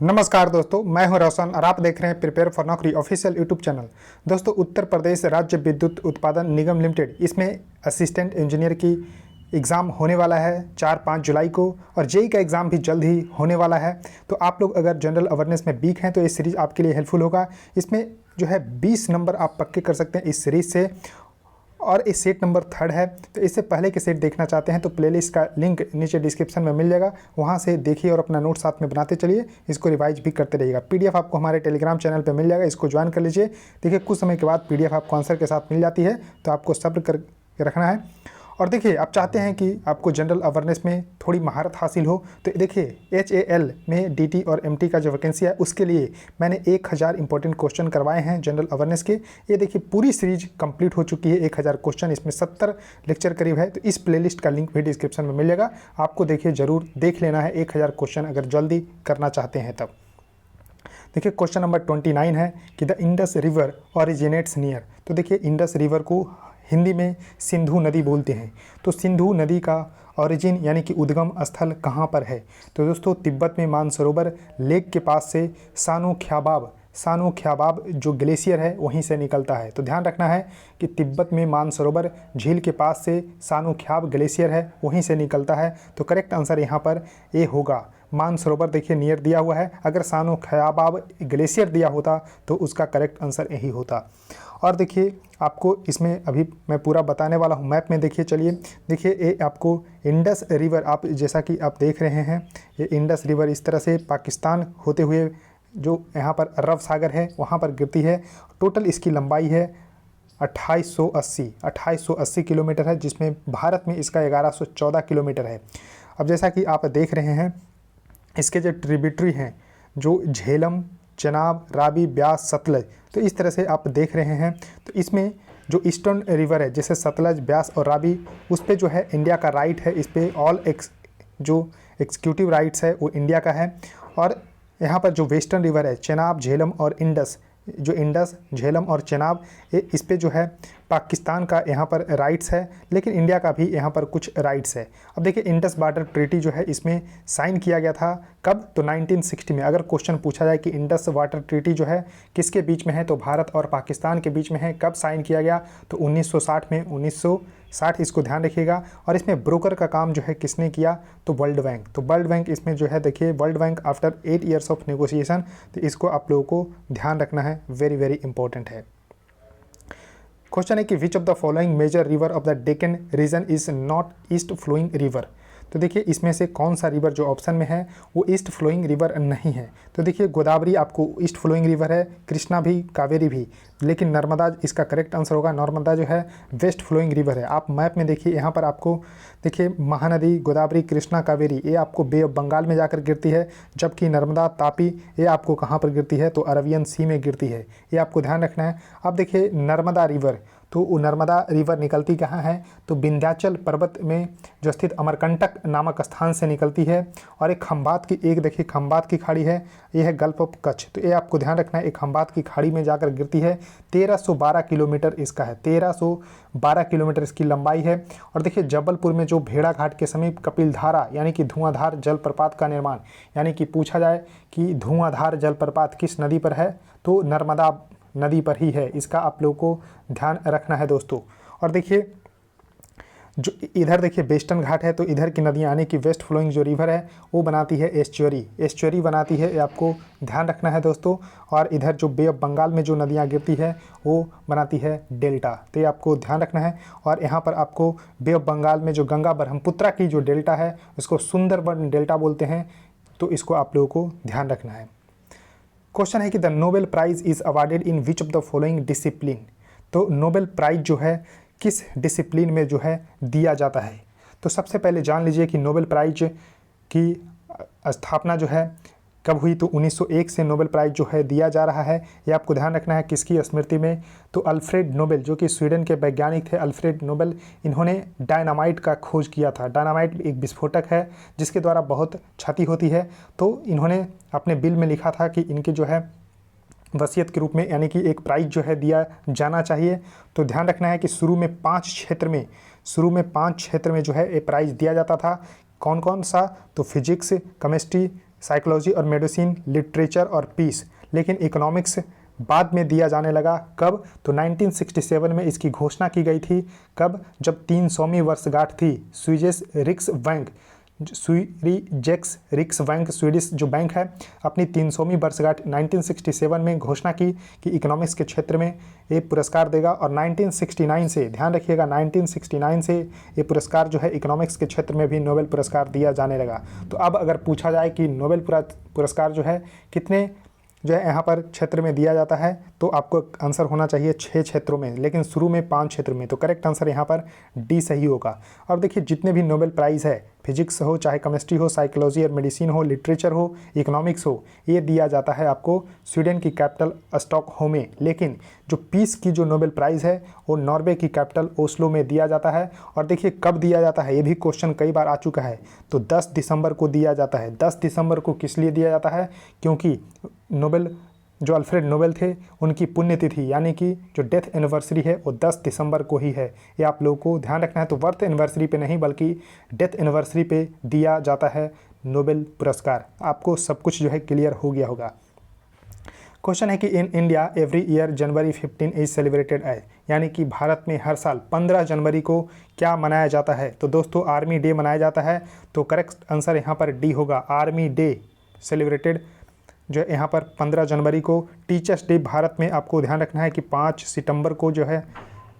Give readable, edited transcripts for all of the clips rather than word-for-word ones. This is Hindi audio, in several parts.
नमस्कार दोस्तों, मैं हूं रोशन और आप देख रहे हैं प्रिपेयर फॉर नौकरी ऑफिशियल यूट्यूब चैनल। दोस्तों, उत्तर प्रदेश राज्य विद्युत उत्पादन निगम लिमिटेड इसमें असिस्टेंट इंजीनियर की एग्ज़ाम होने वाला है 4-5 जुलाई को, और जेई का एग्ज़ाम भी जल्द ही होने वाला है। तो आप लोग अगर जनरल अवेयरनेस में वीक हैं तो ये सीरीज़ आपके लिए हेल्पफुल होगा। इसमें जो है 20 नंबर आप पक्के कर सकते हैं इस सीरीज़ से, और इस सेट नंबर 3 है। तो इससे पहले के सेट देखना चाहते हैं तो प्लेलिस्ट का लिंक नीचे डिस्क्रिप्शन में मिल जाएगा, वहाँ से देखिए और अपना नोट साथ में बनाते चलिए, इसको रिवाइज भी करते रहिएगा। पीडीएफ आपको हमारे टेलीग्राम चैनल पे मिल जाएगा, इसको ज्वाइन कर लीजिए। देखिए कुछ समय के बाद पीडीएफ आपको आंसर के साथ मिल जाती है, तो आपको सब्र कर रखना है। और देखिए, आप चाहते हैं कि आपको जनरल अवेयरनेस में थोड़ी महारत हासिल हो, तो देखिए HAL में DT और MT का जो वैकेंसी है उसके लिए मैंने 1000 इंपॉर्टेंट क्वेश्चन करवाए हैं जनरल अवेयरनेस के। ये देखिए पूरी सीरीज कंप्लीट हो चुकी है, 1000 क्वेश्चन, इसमें 70 लेक्चर करीब है। तो इस प्लेलिस्ट का लिंक भी डिस्क्रिप्शन में मिल जाएगा, आपको देखिए ज़रूर देख लेना है 1000 क्वेश्चन अगर जल्दी करना चाहते हैं तब। देखिए क्वेश्चन नंबर 29 है कि the Indus river originates near. तो देखिए इंडस रिवर को हिंदी में सिंधु नदी बोलते हैं। तो सिंधु नदी का ऑरिजिन यानी कि उद्गम स्थल कहाँ पर है? तो दोस्तों तिब्बत में मानसरोवर लेक के पास से सानो ख्याबाब जो ग्लेशियर है वहीं से निकलता है। तो ध्यान रखना है कि तिब्बत में मानसरोवर झील के पास से सानो ख्याब ग्लेशियर है, वहीं से निकलता है। तो करेक्ट आंसर यहाँ पर ए होगा। मानसरोवर देखिए नियर दिया हुआ है, अगर सानो ख्याबाब ग्लेशियर दिया होता तो उसका करेक्ट आंसर यही होता। और देखिए आपको इसमें अभी मैं पूरा बताने वाला हूँ। मैप में देखिए, चलिए देखिए ये आपको इंडस रिवर, आप जैसा कि आप देख रहे हैं, ये इंडस रिवर इस तरह से पाकिस्तान होते हुए जो यहाँ पर अरब सागर है वहाँ पर गिरती है। टोटल इसकी लंबाई है 2880 किलोमीटर है, जिसमें भारत में इसका 1114 किलोमीटर है। अब जैसा कि आप देख रहे हैं, इसके जो ट्रिब्यूटरी हैं, जो झेलम, चनाब, रावी, ब्यास, सतलज, तो इस तरह से आप देख रहे हैं। तो इसमें जो ईस्टर्न रिवर है जैसे सतलज, ब्यास और रावी, उस पर जो है इंडिया का राइट है, इस पर जो एक्सिक्यूटिव राइट्स है वो इंडिया का है। और यहाँ पर जो वेस्टर्न रिवर है चेनाब, झेलम और इंडस, जो इंडस, झेलम और चेनाब, इस पे जो है पाकिस्तान का यहाँ पर राइट्स है, लेकिन इंडिया का भी यहाँ पर कुछ राइट्स है। अब देखिए इंडस वाटर ट्रीटी जो है इसमें साइन किया गया था कब? तो 1960 में। अगर क्वेश्चन पूछा जाए कि इंडस वाटर ट्रीटी जो है किसके बीच में है, तो भारत और पाकिस्तान के बीच में है। कब साइन किया गया? तो 1960 में, 1960, इसको ध्यान रखिएगा। और इसमें ब्रोकर का काम जो है किसने किया? तो वर्ल्ड बैंक। तो वर्ल्ड बैंक इसमें जो है देखिए, World Bank after 8 years of negotiation, तो इसको आप लोगों को ध्यान रखना है, वेरी वेरी इंपॉर्टेंट है। क्वेश्चन है कि which of the following major river of the Deccan region is not east flowing river. तो देखिए इसमें से कौन सा रिवर जो ऑप्शन में है वो ईस्ट फ्लोइंग रिवर नहीं है। तो देखिए गोदावरी आपको ईस्ट फ्लोइंग रिवर है, कृष्णा भी, कावेरी भी, लेकिन नर्मदा इसका करेक्ट आंसर होगा। नर्मदा जो है वेस्ट फ्लोइंग रिवर है। आप मैप में देखिए, यहाँ पर आपको देखिए महानदी, गोदावरी, कृष्णा, कावेरी, ये आपको बे ऑफ बंगाल में जाकर गिरती है, जबकि नर्मदा, तापी, ये आपको कहाँ पर गिरती है? तो अरबियन सी में गिरती है। ये आपको ध्यान रखना है। अब देखिए नर्मदा रिवर, तो वो नर्मदा रिवर निकलती कहाँ है? तो विंध्याचल पर्वत में जो स्थित अमरकंटक नामक स्थान से निकलती है। और एक खंबात की, एक देखिए खंबात की खाड़ी है, ये है गल्फ ऑफ कच्छ। तो ये आपको ध्यान रखना है, एक खंबात की खाड़ी में जाकर गिरती है। 1312 किलोमीटर इसका है, 1312 किलोमीटर इसकी लंबाई है। और देखिए जबलपुर में जो भेड़ा घाट के समीप कपिलधारा यानी कि धुआंधार जलप्रपात का निर्माण, यानी कि पूछा जाए कि धुआंधार जलप्रपात किस नदी पर है, तो नर्मदा नदी पर ही है। इसका आप लोगों को ध्यान रखना है दोस्तों। और देखिए जो इधर देखिए वेस्टर्न घाट है, तो इधर की नदियाँ यानी कि वेस्ट फ्लोइंग जो रिवर है वो बनाती है एस्चुअरी बनाती है, ये आपको ध्यान रखना है दोस्तों। और इधर जो बे ऑफ बंगाल में जो नदियाँ गिरती है वो बनाती है डेल्टा, तो ये आपको ध्यान रखना है। और यहाँ पर आपको बे ऑफ बंगाल में जो गंगा ब्रह्मपुत्रा की जो डेल्टा है उसको सुंदरबन डेल्टा बोलते हैं, तो इसको आप लोगों को ध्यान रखना है। क्वेश्चन है कि the Nobel prize is awarded in which of the following discipline. तो नोबेल प्राइज़ जो है किस डिसिप्लिन में जो है दिया जाता है? तो सबसे पहले जान लीजिए कि नोबेल प्राइज़ की स्थापना जो है कब हुई? तो 1901 से नोबेल प्राइज़ जो है दिया जा रहा है। ये आपको ध्यान रखना है किसकी स्मृति में? तो अल्फ्रेड नोबेल, जो कि स्वीडन के वैज्ञानिक थे अल्फ्रेड नोबेल, इन्होंने डायनामाइट का खोज किया था। डायनामाइट एक विस्फोटक है जिसके द्वारा बहुत क्षति होती है, तो इन्होंने अपने बिल में लिखा था कि इनके जो है वसीयत के रूप में यानी कि एक प्राइज़ जो है दिया जाना चाहिए। तो ध्यान रखना है कि शुरू में 5 क्षेत्र में जो है ये प्राइज़ दिया जाता था। कौन कौन सा? तो फिजिक्स, केमिस्ट्री, साइकोलॉजी और मेडिसिन, लिटरेचर और पीस। लेकिन इकोनॉमिक्स बाद में दिया जाने लगा। कब? तो 1967 में इसकी घोषणा की गई थी। कब? जब 300वीं वर्षगांठ थी। स्वीजेस रिक्स बैंक, स्वीरिजेक्स रिक्स बैंक, स्वीडिश जो बैंक है, अपनी 300वीं वर्षगांठ 1967 में घोषणा की कि इकोनॉमिक्स के क्षेत्र में ये पुरस्कार देगा। और 1969 से, ध्यान रखिएगा, 1969 से ये पुरस्कार जो है इकोनॉमिक्स के क्षेत्र में भी नोबेल पुरस्कार दिया जाने लगा। तो अब अगर पूछा जाए कि नोबेल पुरस्कार जो है कितने जो है यहाँ पर क्षेत्र में दिया जाता है, तो आपको आंसर होना चाहिए 6 क्षेत्रों में, लेकिन शुरू में 5 क्षेत्रों में। तो करेक्ट आंसर यहाँ पर डी सही होगा। अब देखिए जितने भी नोबेल प्राइज़ है, फिजिक्स हो, चाहे केमिस्ट्री हो, साइकोलॉजी और मेडिसिन हो, लिटरेचर हो, इकोनॉमिक्स हो, ये दिया जाता है आपको स्वीडन की कैपिटल स्टॉकहोम में। लेकिन जो पीस की जो नोबेल प्राइज़ है वो नॉर्वे की कैपिटल ओस्लो में दिया जाता है। और देखिए कब दिया जाता है, ये भी क्वेश्चन कई बार आ चुका है। तो 10 दिसंबर को दिया जाता है। 10 दिसंबर को किस लिए दिया जाता है? क्योंकि नोबेल जो अल्फ्रेड नोबेल थे उनकी पुण्यतिथि यानी कि जो डेथ एनिवर्सरी है वो 10 दिसंबर को ही है। ये आप लोगों को ध्यान रखना है। तो बर्थ एनिवर्सरी पे नहीं बल्कि डेथ एनिवर्सरी पे दिया जाता है नोबेल पुरस्कार। आपको सब कुछ जो है क्लियर हो गया होगा। क्वेश्चन है कि in India every year January 15 is celebrated as, यानी कि भारत में हर साल 15 जनवरी को क्या मनाया जाता है? तो दोस्तों आर्मी डे मनाया जाता है। तो करेक्ट आंसर यहाँ पर डी होगा, आर्मी डे सेलिब्रेटेड जो यहाँ पर 15 जनवरी को। टीचर्स डे भारत में आपको ध्यान रखना है कि 5 सितंबर को जो है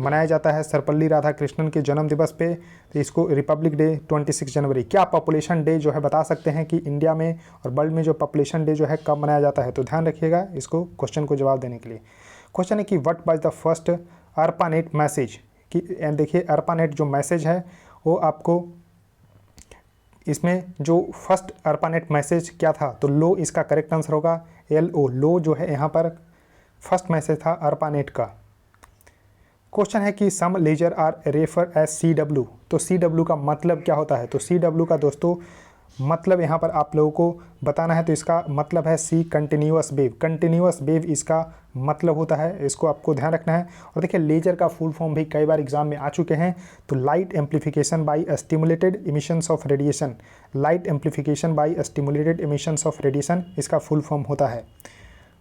मनाया जाता है सर्वपल्ली राधाकृष्णन के जन्म दिवस पे। तो इसको रिपब्लिक डे 26 जनवरी। क्या पॉपुलेशन डे जो है बता सकते हैं कि इंडिया में और वर्ल्ड में जो पॉपुलेशन डे जो है कब मनाया जाता है? तो ध्यान रखिएगा इसको क्वेश्चन को जवाब देने के लिए। क्वेश्चन है कि what was the first ARPANET message, कि देखिए ARPANET जो मैसेज है वो आपको इसमें जो फर्स्ट ARPANET मैसेज क्या था? तो लो इसका करेक्ट आंसर होगा, LO, लो जो है यहाँ पर फर्स्ट मैसेज था ARPANET का। क्वेश्चन है कि some laser are refer as CW, तो CW का मतलब क्या होता है? तो CW का दोस्तों मतलब यहाँ पर आप लोगों को बताना है। तो इसका मतलब है C continuous wave. Continuous wave इसका मतलब होता है, इसको आपको ध्यान रखना है। और देखिए लेजर का फुल फॉर्म भी कई बार एग्जाम में आ चुके हैं। तो light amplification by stimulated emissions of radiation, light amplification by stimulated emissions of radiation इसका फुल फॉर्म होता है।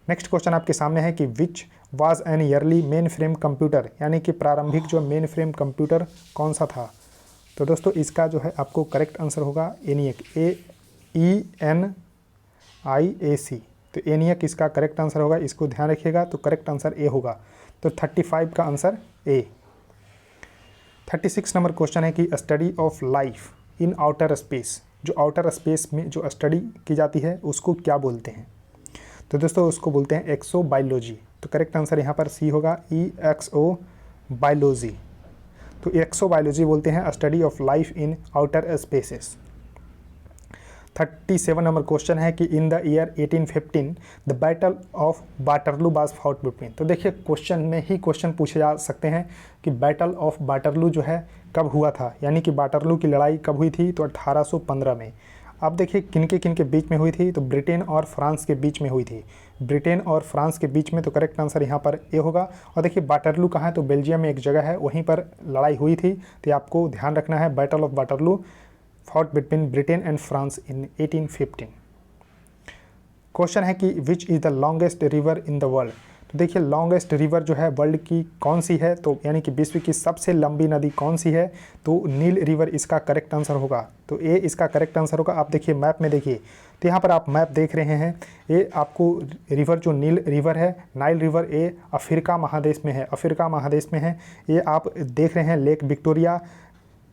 नेक्स्ट क्वेश्चन आपके सामने है कि which was an yearly main frame computer, यानी कि प्रारंभिक जो मेन फ्रेम कंप्यूटर कौन सा था? तो दोस्तों इसका जो है आपको करेक्ट आंसर होगा ENIAC, ENIAC। तो ENIAC इसका करेक्ट आंसर होगा, इसको ध्यान रखिएगा। तो करेक्ट आंसर ए होगा। तो 35 का आंसर ए। 36 नंबर क्वेश्चन है कि study of life in outer space, जो आउटर स्पेस में जो स्टडी की जाती है उसको क्या बोलते हैं? तो दोस्तों उसको बोलते हैं एक्सोबायोलॉजी। तो करेक्ट आंसर यहाँ पर सी होगा, EXO बायोलॉजी। तो एक्सोबायोलॉजी बोलते हैं study of life in outer spaces. 37 number question है कि in the year 1815 the battle of Waterloo was fought between. तो देखिए क्वेश्चन में ही क्वेश्चन पूछे जा सकते हैं कि बैटल ऑफ वाटरलू जो है कब हुआ था, यानी कि वाटरलू की लड़ाई कब हुई थी? तो 1815 में। अब देखिए किनके बीच में हुई थी? तो ब्रिटेन और फ्रांस के बीच में हुई थी, ब्रिटेन और फ्रांस के बीच में। तो करेक्ट आंसर यहाँ पर ए होगा। और देखिए वाटरलू कहाँ है? तो बेल्जियम में एक जगह है, वहीं पर लड़ाई हुई थी। तो आपको ध्यान रखना है, battle of Waterloo fought between Britain and France in 1815। Question है कि which is the longest river in the world. तो देखिए लॉन्गेस्ट रिवर जो है वर्ल्ड की कौन सी है? तो यानी कि विश्व की सबसे लंबी नदी कौन सी है? तो नील रिवर इसका करेक्ट आंसर होगा। तो ए इसका करेक्ट आंसर होगा। आप देखिए मैप में देखिए, तो यहाँ पर आप मैप देख रहे हैं, ये आपको रिवर जो नील रिवर है, नाइल रिवर, ये अफ्रीका महादेश में है, अफ्रीका महादेश में है। ये आप देख रहे हैं लेक विक्टोरिया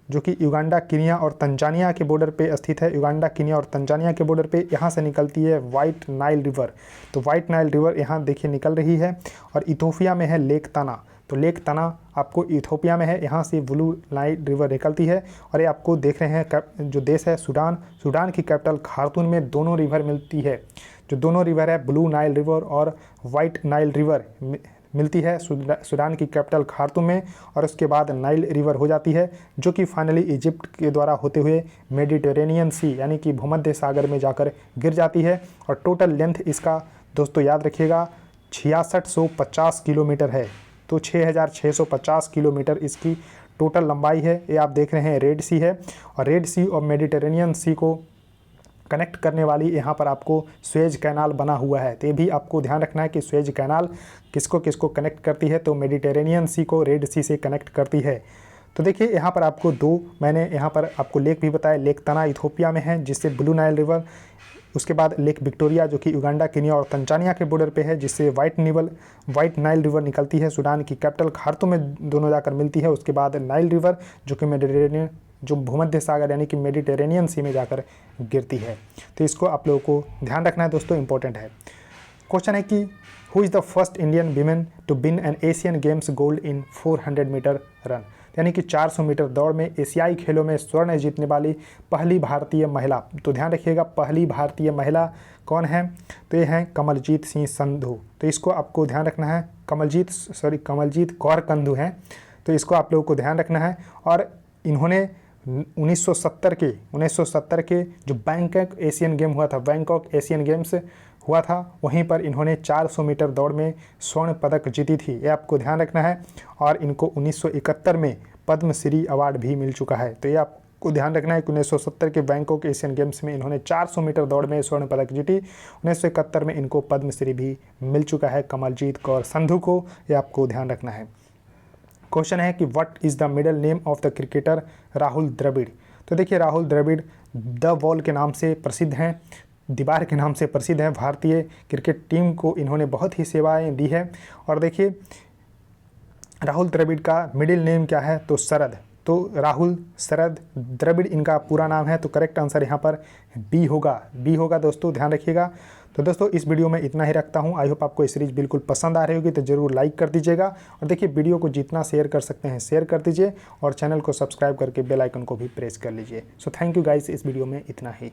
जो कि युगांडा, केन्या और तंजानिया के बॉर्डर पे स्थित है। युगांडा, केन्या और तंजानिया के बॉर्डर पे यहाँ से निकलती है वाइट नाइल रिवर। तो वाइट नाइल रिवर यहाँ देखिए निकल रही है। और इथोपिया में है लेक तना। तो लेक तना आपको इथोपिया में है, यहाँ से ब्लू नाइल रिवर निकलती है। और ये आपको देख रहे हैं जो देश है सूडान, सूडान की कैपिटल खार्तूम में दोनों रिवर मिलती है। जो दोनों रिवर है ब्लू नाइल रिवर और वाइट नाइल रिवर मिलती है सूडान की कैपिटल खार्तूम में। और उसके बाद नाइल रिवर हो जाती है जो कि फाइनली इजिप्ट के द्वारा होते हुए मेडिटेरेनियन सी यानी कि भूमध्य सागर में जाकर गिर जाती है। और टोटल लेंथ इसका दोस्तों याद रखिएगा 6650 किलोमीटर है। तो 6650 किलोमीटर इसकी टोटल लंबाई है। ये आप देख रहे हैं रेड सी है। और रेड सी और मेडिटेरेनियन सी को कनेक्ट करने वाली यहाँ पर आपको सुएज कैनाल बना हुआ है। तो ये भी आपको ध्यान रखना है कि सुएज कैनाल किसको किसको कनेक्ट करती है, तो मेडिटेरेनियन सी को रेड सी से कनेक्ट करती है। तो देखिए यहाँ पर आपको दो मैंने यहाँ पर आपको लेक भी बताया, लेक तना इथोपिया में है जिससे ब्लू नाइल रिवर, उसके बाद लेक विक्टोरिया जो कि युगांडा, केनिया और तंजानिया के बॉर्डर पे है जिससे वाइट नाइल रिवर निकलती है, सूडान की कैपिटल खार्तूम में दोनों जाकर मिलती है। उसके बाद नाइल रिवर जो कि मेडिटेरेनियन जो भूमध्य सागर यानी कि मेडिटेरेनियन सी में जाकर गिरती है। तो इसको आप लोगों को ध्यान रखना है दोस्तों, इंपॉर्टेंट है। क्वेश्चन है कि who is the first Indian women to win an Asian games gold in 400 metre run, यानी कि 400 मीटर दौड़ में एशियाई खेलों में स्वर्ण जीतने वाली पहली भारतीय महिला। तो ध्यान रखिएगा पहली भारतीय महिला कौन है, तो ये हैं कमलजीत सिंह संधू। तो इसको आपको ध्यान रखना है, कमलजीत कौर कंधू हैं, तो इसको आप लोगों को ध्यान रखना है। और इन्होंने 1970 के जो बैंकॉक एशियन गेम हुआ था, बैंकॉक एशियन गेम्स हुआ था, वहीं पर इन्होंने 400 मीटर दौड़ में स्वर्ण पदक जीती थी, ये आपको ध्यान रखना है। और इनको 1971 में पद्मश्री अवार्ड भी मिल चुका है। तो ये आपको ध्यान रखना है कि 1970 के बैंकॉक एशियन गेम्स में इन्होंने 400 मीटर दौड़ में स्वर्ण पदक जीती, 1971 में इनको पद्मश्री भी मिल चुका है कमलजीत कौर संधू को, ये आपको ध्यान रखना है। क्वेश्चन है कि what is the middle name of the cricketer Rahul Dravid. तो देखिए राहुल द्रविड़ द वॉल के नाम से प्रसिद्ध हैं, दीवार के नाम से प्रसिद्ध हैं। भारतीय क्रिकेट टीम को इन्होंने बहुत ही सेवाएं दी है। और देखिए राहुल द्रविड़ का मिडिल नेम क्या है, तो शरद, तो राहुल शरद द्रविड़ इनका पूरा नाम है। तो करेक्ट आंसर यहाँ पर बी होगा दोस्तों, ध्यान रखिएगा। तो दोस्तों इस वीडियो में इतना ही रखता हूँ। आई होप आपको ये सीरीज़ बिल्कुल पसंद आ रही होगी, तो ज़रूर लाइक कर दीजिएगा। और देखिए वीडियो को जितना शेयर कर सकते हैं शेयर कर दीजिए, और चैनल को सब्सक्राइब करके बेल आइकन को भी प्रेस कर लीजिए। सो थैंक यू गाइस, इस वीडियो में इतना ही।